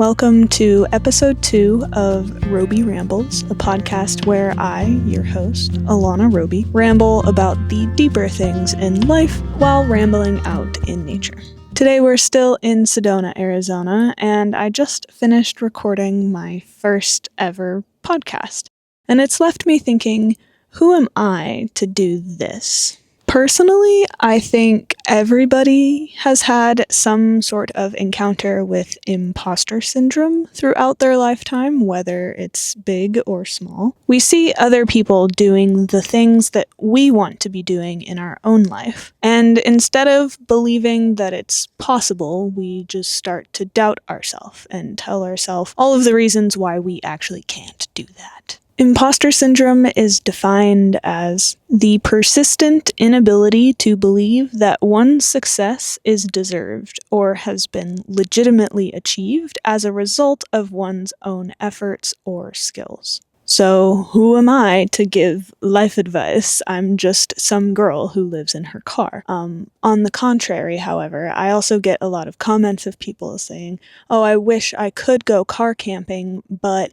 Welcome to episode 2 of Roby Rambles, a podcast where I, your host, Alana Roby, ramble about the deeper things in life while rambling out in nature. Today we're still in Sedona, Arizona, and I just finished recording my first ever podcast. And it's left me thinking, who am I to do this? Personally, I think everybody has had some sort of encounter with impostor syndrome throughout their lifetime, whether it's big or small. We see other people doing the things that we want to be doing in our own life, and instead of believing that it's possible, we just start to doubt ourselves and tell ourselves all of the reasons why we actually can't do that. Impostor syndrome is defined as the persistent inability to believe that one's success is deserved or has been legitimately achieved as a result of one's own efforts or skills. So, who am I to give life advice? I'm just some girl who lives in her car. On the contrary, however, I also get a lot of comments of people saying, "Oh, I wish I could go car camping, but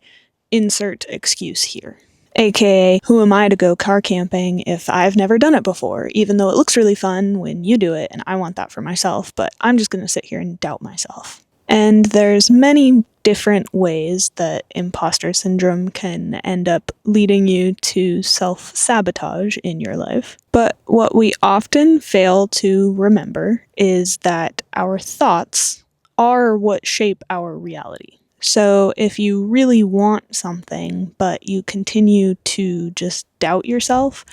insert excuse here." AKA, who am I to go car camping if I've never done it before, even though it looks really fun when you do it and I want that for myself, but I'm just going to sit here and doubt myself. And there's many different ways that imposter syndrome can end up leading you to self-sabotage in your life. But what we often fail to remember is that our thoughts are what shape our reality. So if you really want something, but you continue to just doubt yourself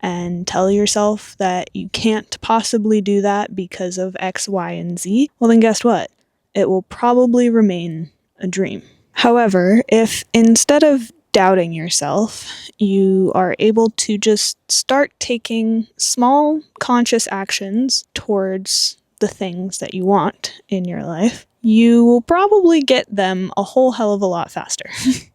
and tell yourself that you can't possibly do that because of X, Y, and Z, well then guess what? It will probably remain a dream. However, if instead of doubting yourself, you are able to just start taking small conscious actions towards the things that you want in your life, you will probably get them a whole hell of a lot faster.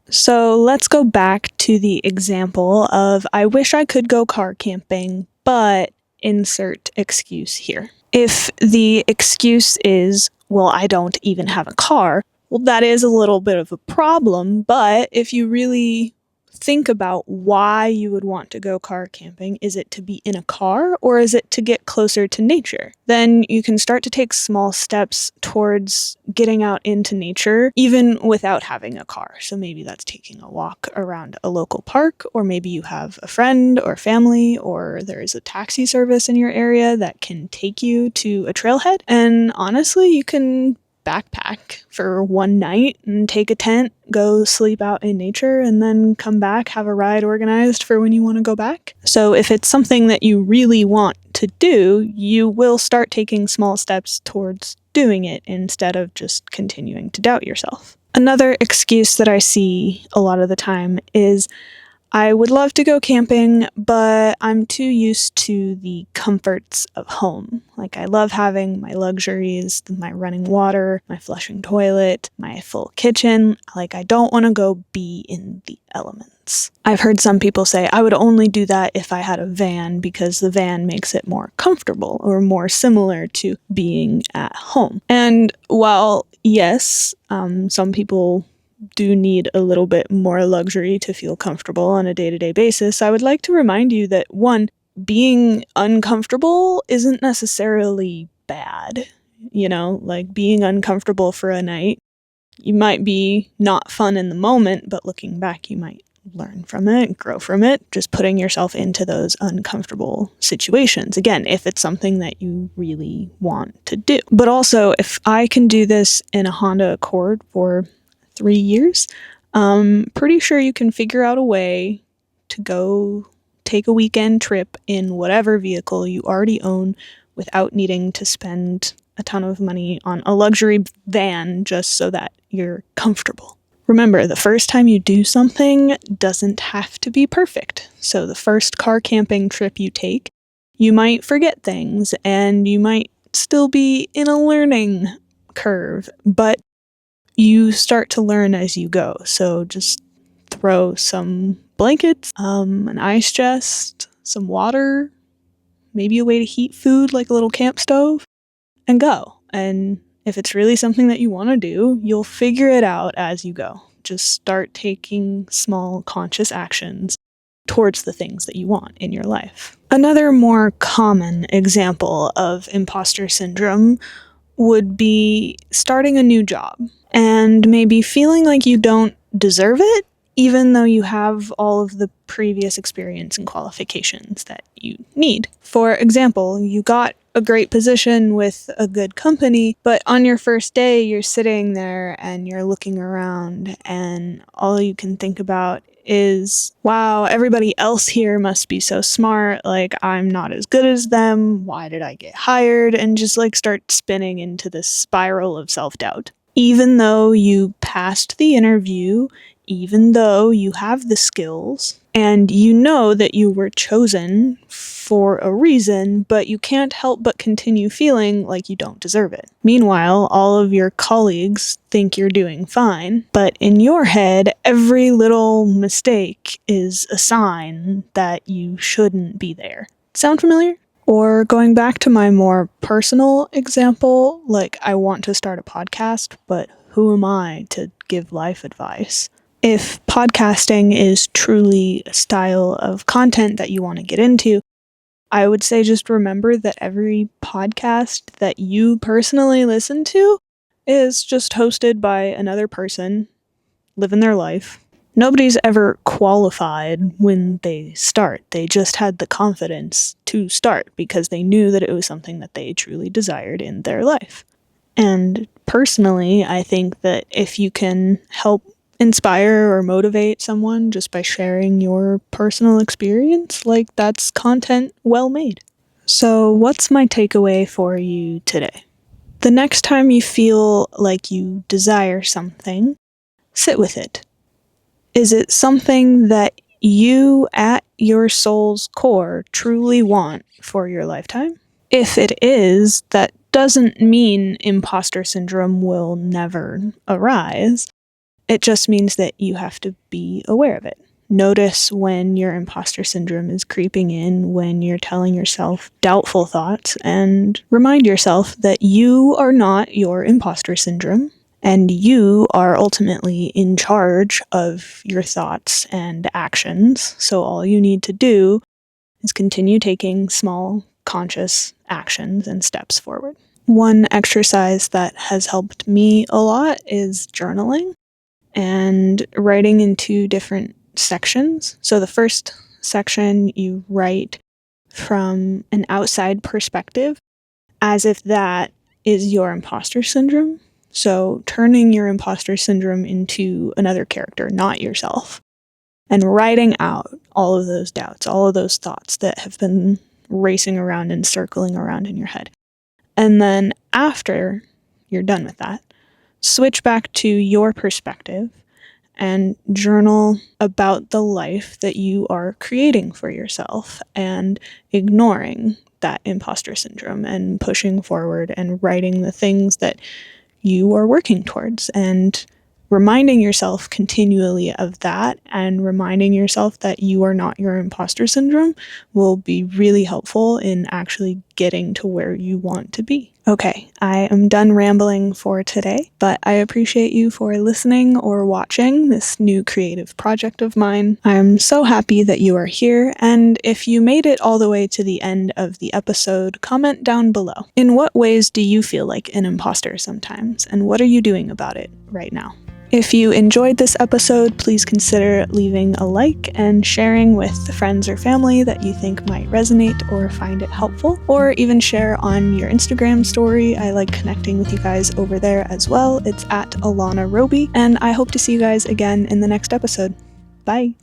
So let's go back to the example of I wish I could go car camping, but insert excuse here. If the excuse is, well, I don't even have a car, well, that is a little bit of a problem, but if you really think about why you would want to go car camping, is it to be in a car or is it to get closer to nature? Then you can start to take small steps towards getting out into nature, even without having a car. So maybe that's taking a walk around a local park, or maybe you have a friend or family, or there's a taxi service in your area that can take you to a trailhead. And honestly, you can backpack for one night and take a tent, go sleep out in nature, and then come back, have a ride organized for when you want to go back. So if it's something that you really want to do, you will start taking small steps towards doing it instead of just continuing to doubt yourself. Another excuse that I see a lot of the time is, I would love to go camping, but I'm too used to the comforts of home. Like, I love having my luxuries, my running water, my flushing toilet, my full kitchen. Like, I don't want to go be in the elements. I've heard some people say, I would only do that if I had a van because the van makes it more comfortable or more similar to being at home. And while, yes, some people do need a little bit more luxury to feel comfortable on a day-to-day basis, I would like to remind you that, one, being uncomfortable isn't necessarily bad. You know, like being uncomfortable for a night, you might be not fun in the moment, but looking back, you might learn from it, grow from it, just putting yourself into those uncomfortable situations. Again, if it's something that you really want to do. But also, if I can do this in a Honda Accord for 3 years, pretty sure you can figure out a way to go take a weekend trip in whatever vehicle you already own without needing to spend a ton of money on a luxury van just so that you're comfortable. Remember, the first time you do something doesn't have to be perfect. So the first car camping trip you take, you might forget things and you might still be in a learning curve, but you start to learn as you go. So just throw some blankets, an ice chest, some water, maybe a way to heat food like a little camp stove, and go. And If it's really something that you want to do, you'll figure it out as you go. Just start taking small conscious actions towards the things that you want in your life. Another more common example of imposter syndrome would be starting a new job and maybe feeling like you don't deserve it, even though you have all of the previous experience and qualifications that you need. For example, you got a great position with a good company, but on your first day, you're sitting there and you're looking around, and all you can think about is, wow, everybody else here must be so smart. Like, I'm not as good as them. Why did I get hired? And just start spinning into this spiral of self-doubt. Even though you passed the interview, even though you have the skills, and you know that you were chosen for a reason, but you can't help but continue feeling like you don't deserve it. Meanwhile, all of your colleagues think you're doing fine, but in your head, every little mistake is a sign that you shouldn't be there. Sound familiar? Or going back to my more personal example, I want to start a podcast, but who am I to give life advice? If podcasting is truly a style of content that you want to get into, I would say just remember that every podcast that you personally listen to is just hosted by another person living their life. Nobody's ever qualified when they start. They just had the confidence to start because they knew that it was something that they truly desired in their life. And personally, I think that if you can help inspire or motivate someone just by sharing your personal experience, that's content well made. So what's my takeaway for you today? The next time you feel like you desire something, sit with it. Is it something that you, at your soul's core, truly want for your lifetime? If it is, that doesn't mean imposter syndrome will never arise. It just means that you have to be aware of it. Notice when your imposter syndrome is creeping in, when you're telling yourself doubtful thoughts, and remind yourself that you are not your imposter syndrome, and you are ultimately in charge of your thoughts and actions. So all you need to do is continue taking small, conscious actions and steps forward. One exercise that has helped me a lot is journaling and writing in 2 different sections. So the first section, you write from an outside perspective, as if that is your imposter syndrome. So turning your imposter syndrome into another character, not yourself, and writing out all of those doubts, all of those thoughts that have been racing around and circling around in your head. And then after you're done with that, switch back to your perspective and journal about the life that you are creating for yourself and ignoring that imposter syndrome and pushing forward and writing the things that you are working towards and reminding yourself continually of that and reminding yourself that you are not your imposter syndrome will be really helpful in actually getting to where you want to be. Okay, I am done rambling for today, but I appreciate you for listening or watching this new creative project of mine. I'm so happy that you are here, and if you made it all the way to the end of the episode, comment down below. In what ways do you feel like an imposter sometimes, and what are you doing about it right now? If you enjoyed this episode, please consider leaving a like and sharing with friends or family that you think might resonate or find it helpful, or even share on your Instagram story. I like connecting with you guys over there as well. It's at Alana Roby, and I hope to see you guys again in the next episode. Bye!